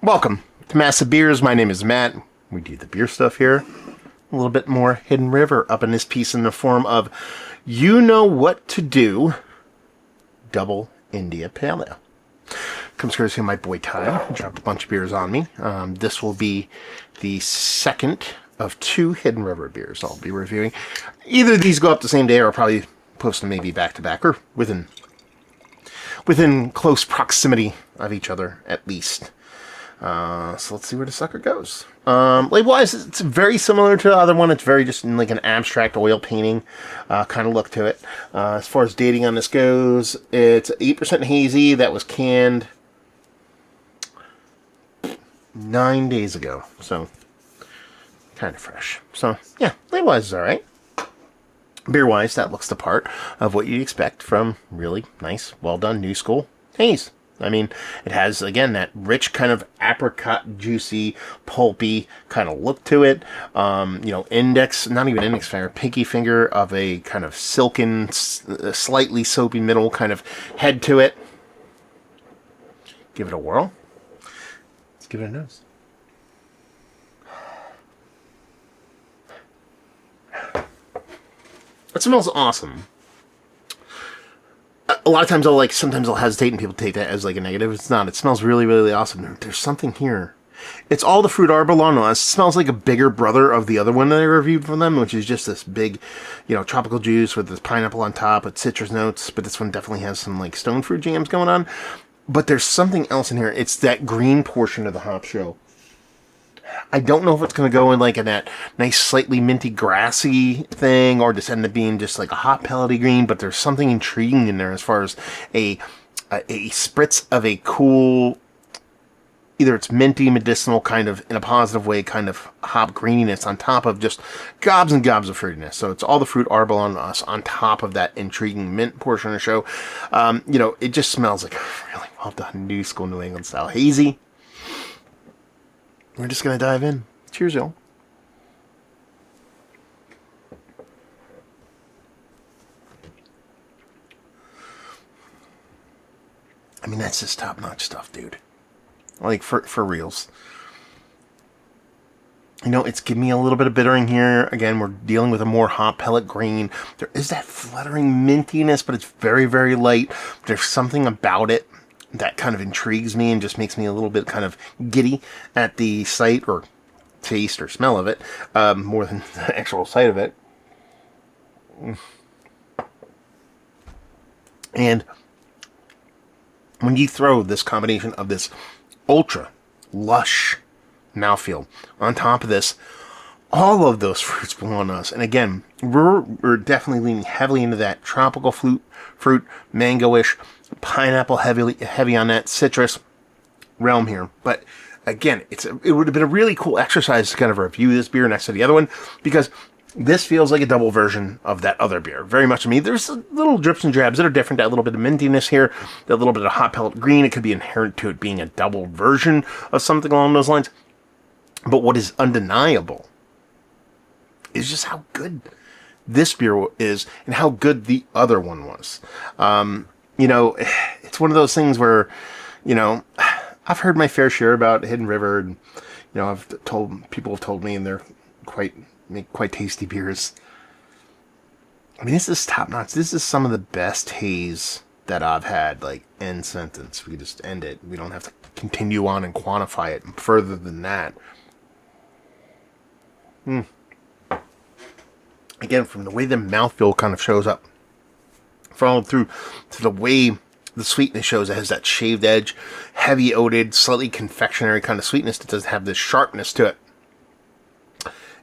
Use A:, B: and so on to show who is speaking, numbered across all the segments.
A: Welcome to Massive Beers. My name is Matt. We do the beer stuff here. A little bit more Hidden River up in this piece in the form of You Know What to Do Double India Pale Ale. Comes courtesy of my boy Ty. He dropped a bunch of beers on me. This will be the second of two Hidden River beers I'll be reviewing. Either of these go up the same day or I'll probably post them maybe back to back or within close proximity of each other at least. So let's see where the sucker goes. Label-wise, it's very similar to the other one. It's very just like an abstract oil painting kind of look to it. As far as dating on this goes, it's 8% hazy that was canned 9 days ago. So, kind of fresh. So, yeah, label-wise is alright. Beer-wise, that looks the part of what you'd expect from really nice, well-done, new school haze. I mean, it has, again, that rich kind of apricot, juicy, pulpy kind of look to it. Index, not even index finger, pinky finger of a kind of silken, slightly soapy middle kind of head to it. Give it a whirl. Let's give it a nose. It smells awesome. A lot of times sometimes I'll hesitate and people take that as like a negative. It's not. It smells really, really awesome. There's something here. It's all the fruit arbol. It smells like a bigger brother of the other one that I reviewed from them, which is just this big, tropical juice with this pineapple on top with citrus notes. But this one definitely has some like stone fruit jams going on. But there's something else in here. It's that green portion of the hop show. I don't know if it's going to go in like in that nice, slightly minty, grassy thing, or just end up being just like a hot pellety green. But there's something intriguing in there as far as a spritz of a cool, either it's minty, medicinal kind of, in a positive way, kind of hop greeniness on top of just gobs and gobs of fruitiness. So it's all the fruit arbol on us on top of that intriguing mint portion of the show. It just smells like a really well done new school New England style hazy. We're just going to dive in. Cheers, y'all. I mean, that's just top-notch stuff, dude. Like, for reals. It's giving me a little bit of bittering here. Again, we're dealing with a more hot pellet green. There is that fluttering mintiness, but it's very, very light. There's something about it that kind of intrigues me and just makes me a little bit kind of giddy at the sight or taste or smell of it, more than the actual sight of it. And when you throw this combination of this ultra lush mouthfeel on top of this, all of those fruits belong to us. And again, we're definitely leaning heavily into that tropical fruit, mango-ish, pineapple heavy on that citrus realm here. But again, it would have been a really cool exercise to kind of review this beer next to the other one, because this feels like a double version of that other beer. Very much to me. There's little drips and drabs that are different. That little bit of mintiness here, that little bit of hot pellet green. It could be inherent to it being a double version of something along those lines. But what is undeniable is just how good this beer is and how good the other one was. It's one of those things where, I've heard my fair share about Hidden River, and, people have told me, and they're make quite tasty beers. I mean, this is top notch. This is some of the best haze that I've had, like, end sentence. We just end it. We don't have to continue on and quantify it further than that. Again, from the way the mouthfeel kind of shows up, followed through to the way the sweetness shows, it has that shaved edge, heavy oated, slightly confectionery kind of sweetness that doesn't have this sharpness to it.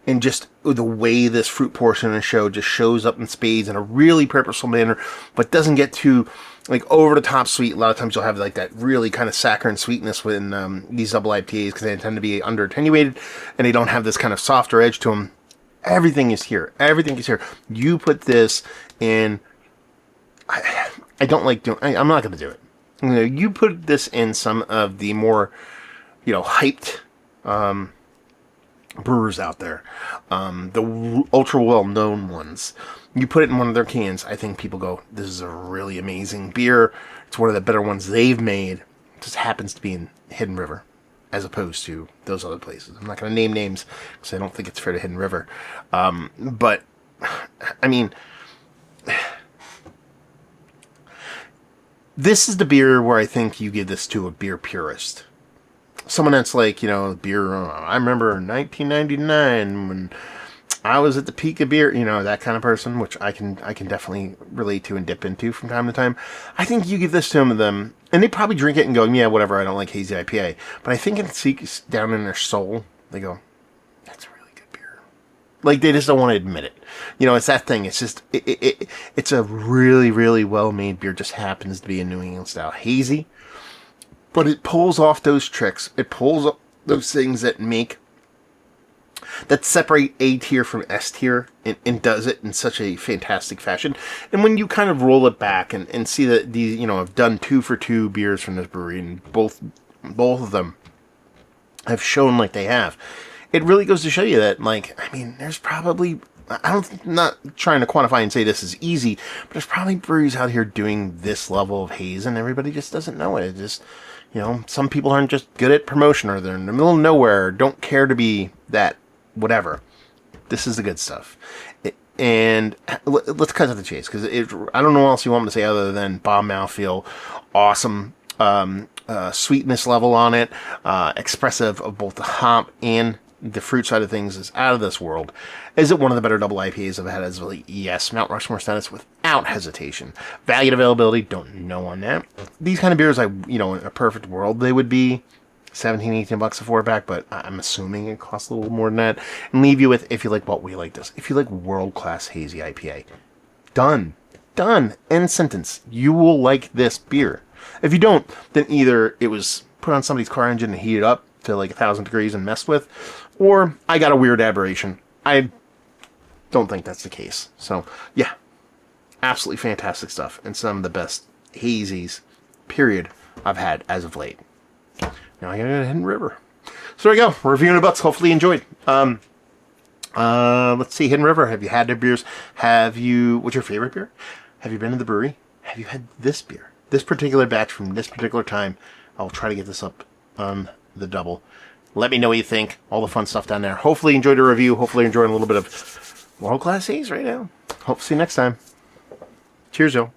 A: And just the way this fruit portion of the show just shows up in spades in a really purposeful manner, but doesn't get too like over the top sweet. A lot of times you'll have like that really kind of saccharine sweetness when these double IPAs, because they tend to be under attenuated and they don't have this kind of softer edge to them. Everything is here. Everything is here. You put this in. I don't like doing. I'm not going to do it. You put this in some of the more, hyped brewers out there, the ultra well-known ones. You put it in one of their cans, I think people go, this is a really amazing beer. It's one of the better ones they've made. It just happens to be in Hidden River. as opposed to those other places. I'm not going to name names because I don't think it's fair to Hidden River. But, I mean, this is the beer where I think you give this to a beer purist. Someone that's like, beer, I remember 1999 when I was at the peak of beer, that kind of person, which I can definitely relate to and dip into from time to time. I think you give this to them, and they probably drink it and go, yeah, whatever, I don't like hazy IPA. But I think it seeks down in their soul, they go, that's a really good beer. Like, they just don't want to admit it. It's that thing. It's just, it's a really, really well-made beer. Just happens to be a New England style hazy. But it pulls off those tricks. It pulls up those things that separate A tier from S tier, and does it in such a fantastic fashion. And when you kind of roll it back and see that these, I've done 2 for 2 beers from this brewery, and both of them have shown like they have, it really goes to show you that, there's probably, I'm not trying to quantify and say this is easy, but there's probably breweries out here doing this level of haze, and everybody just doesn't know it. It just, some people aren't just good at promotion, or they're in the middle of nowhere, or don't care to be that whatever. This is the good stuff. And let's cut to the chase, because I don't know what else you want me to say other than bomb mouthfeel, awesome sweetness level on it, expressive of both the hop and the fruit side of things is out of this world. Is it one of the better double IPAs I've had as well? Yes. Mount Rushmore status without hesitation. Value and availability, don't know on that. These kind of beers, in a perfect world, they would be $17, $18 a 4-pack, but I'm assuming it costs a little more than that. And leave you with, if you like what we like this, if you like world-class hazy IPA, done. End sentence. You will like this beer. If you don't, then either it was put on somebody's car engine and heated up to 1,000 degrees and messed with, or I got a weird aberration. I don't think that's the case. So, yeah, absolutely fantastic stuff, and some of the best hazies, period, I've had as of late. Now I gotta go to Hidden River. So there we go. We're reviewing the butts. Hopefully you enjoyed. Let's see. Hidden River. Have you had their beers? What's your favorite beer? Have you been to the brewery? Have you had this beer? This particular batch from this particular time. I'll try to get this up on the double. Let me know what you think. All the fun stuff down there. Hopefully you enjoyed the review. Hopefully you're enjoying a little bit of world-class haze right now. Hope to see you next time. Cheers, y'all.